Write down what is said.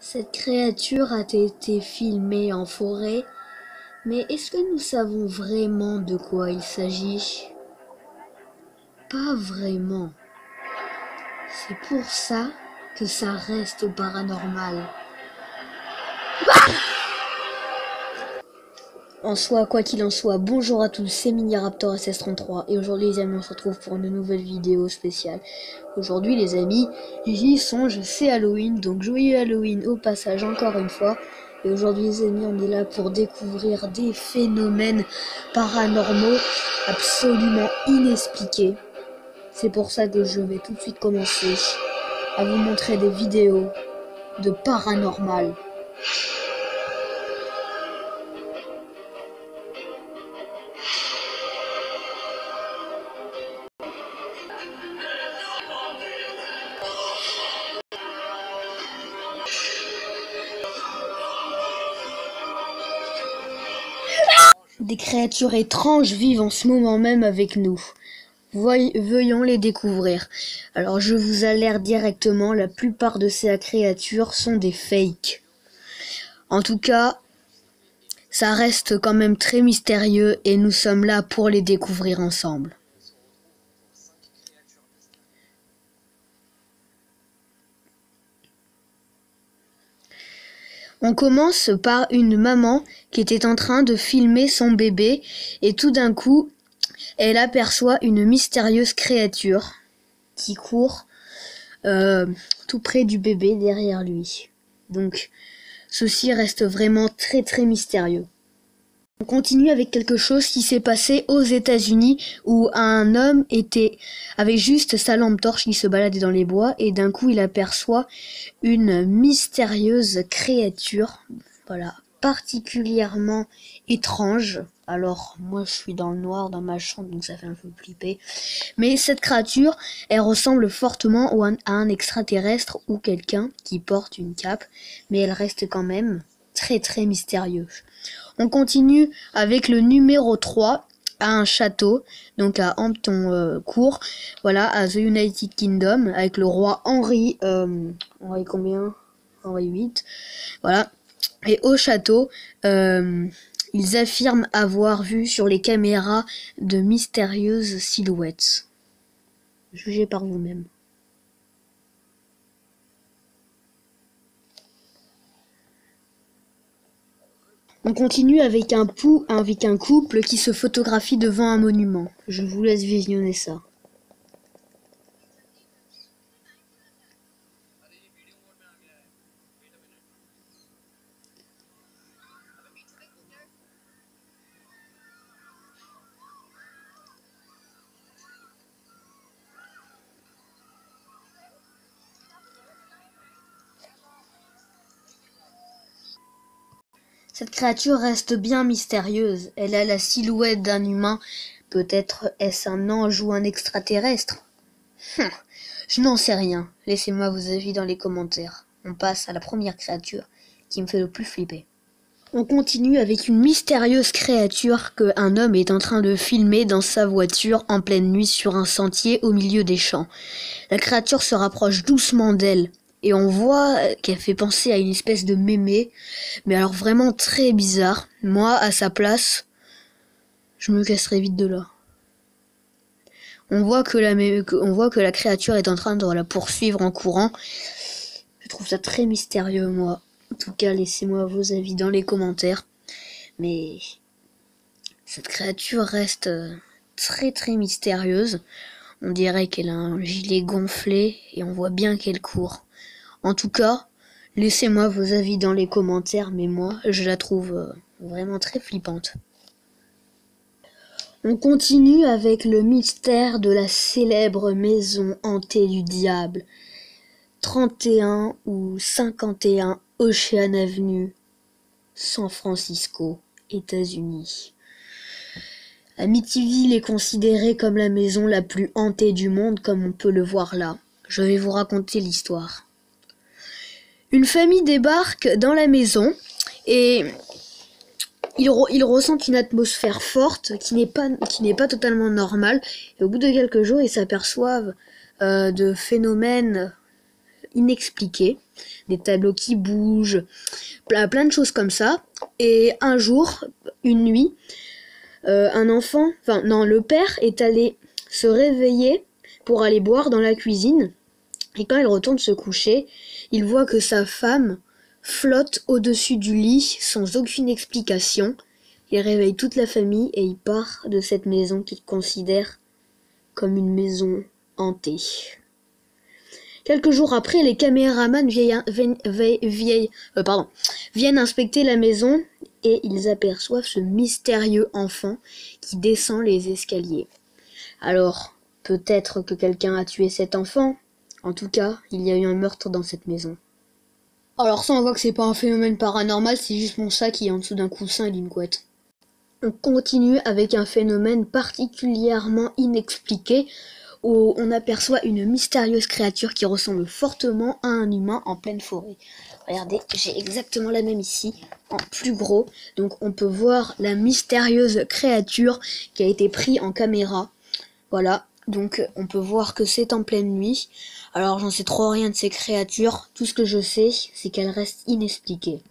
Cette créature a été filmée en forêt, mais est-ce que nous savons vraiment de quoi il s'agit? Pas vraiment. C'est pour ça que ça reste au paranormal. En soi, quoi qu'il en soit, bonjour à tous, c'est Miniraptor SS33 et aujourd'hui les amis on se retrouve pour une nouvelle vidéo spéciale. Aujourd'hui les amis, j'y songe, c'est Halloween, donc joyeux Halloween au passage encore une fois. Et aujourd'hui les amis on est là pour découvrir des phénomènes paranormaux absolument inexpliqués. C'est pour ça que je vais tout de suite commencer à vous montrer des vidéos de paranormal. Des créatures étranges vivent en ce moment même avec nous. Veuillons les découvrir. Alors je vous alerte directement, la plupart de ces créatures sont des fakes. En tout cas, ça reste quand même très mystérieux et nous sommes là pour les découvrir ensemble. On commence par une maman qui était en train de filmer son bébé et tout d'un coup, elle aperçoit une mystérieuse créature qui court tout près du bébé derrière lui. Donc, ceci reste vraiment très très mystérieux. On continue avec quelque chose qui s'est passé aux États-Unis où un homme avait juste sa lampe torche qui se baladait dans les bois et d'un coup il aperçoit une mystérieuse créature, voilà, particulièrement étrange. Alors moi je suis dans le noir dans ma chambre donc ça fait un peu flipper. Mais cette créature, elle ressemble fortement à un extraterrestre ou quelqu'un qui porte une cape, mais elle reste quand même très très mystérieuse. On continue avec le numéro 3 à un château, donc à Hampton Court, voilà, à The United Kingdom, avec le roi Henri combien? Henri VIII, voilà. Et au château, ils affirment avoir vu sur les caméras de mystérieuses silhouettes. Jugez par vous-même. On continue avec un couple qui se photographie devant un monument. Je vous laisse visionner ça. Cette créature reste bien mystérieuse. Elle a la silhouette d'un humain. Peut-être est-ce un ange ou un extraterrestre? Je n'en sais rien. Laissez-moi vos avis dans les commentaires. On passe à la première créature qui me fait le plus flipper. On continue avec une mystérieuse créature qu'un homme est en train de filmer dans sa voiture en pleine nuit sur un sentier au milieu des champs. La créature se rapproche doucement d'elle. Et on voit qu'elle fait penser à une espèce de mémé, mais alors vraiment très bizarre. Moi, à sa place, je me casserais vite de là. On voit que la créature est en train de la poursuivre en courant. Je trouve ça très mystérieux, moi. En tout cas, laissez-moi vos avis dans les commentaires. Mais cette créature reste très très mystérieuse. On dirait qu'elle a un gilet gonflé et on voit bien qu'elle court. En tout cas, laissez-moi vos avis dans les commentaires, mais moi, je la trouve vraiment très flippante. On continue avec le mystère de la célèbre maison hantée du diable. 31 ou 51 Ocean Avenue, San Francisco, États-Unis. Amityville est considérée comme la maison la plus hantée du monde, comme on peut le voir là. Je vais vous raconter l'histoire. Une famille débarque dans la maison et ils ressentent une atmosphère forte qui n'est pas totalement normale. Et au bout de quelques jours, ils s'aperçoivent de phénomènes inexpliquées, des tableaux qui bougent, plein de choses comme ça. Et un jour, une nuit, le père est allé se réveiller pour aller boire dans la cuisine. Et quand il retourne se coucher, il voit que sa femme flotte au-dessus du lit sans aucune explication. Il réveille toute la famille et il part de cette maison qu'il considère comme une maison hantée. Quelques jours après, les caméramans viennent inspecter la maison et ils aperçoivent ce mystérieux enfant qui descend les escaliers. Alors, peut-être que quelqu'un a tué cet enfant. En tout cas, il y a eu un meurtre dans cette maison. Alors ça, on voit que c'est pas un phénomène paranormal, c'est juste mon chat qui est en dessous d'un coussin et d'une couette. On continue avec un phénomène particulièrement inexpliqué où on aperçoit une mystérieuse créature qui ressemble fortement à un humain en pleine forêt. Regardez, j'ai exactement la même ici, en plus gros. Donc on peut voir la mystérieuse créature qui a été prise en caméra. Voilà, donc on peut voir que c'est en pleine nuit. Alors j'en sais trop rien de ces créatures, tout ce que je sais, c'est qu'elles restent inexpliquées.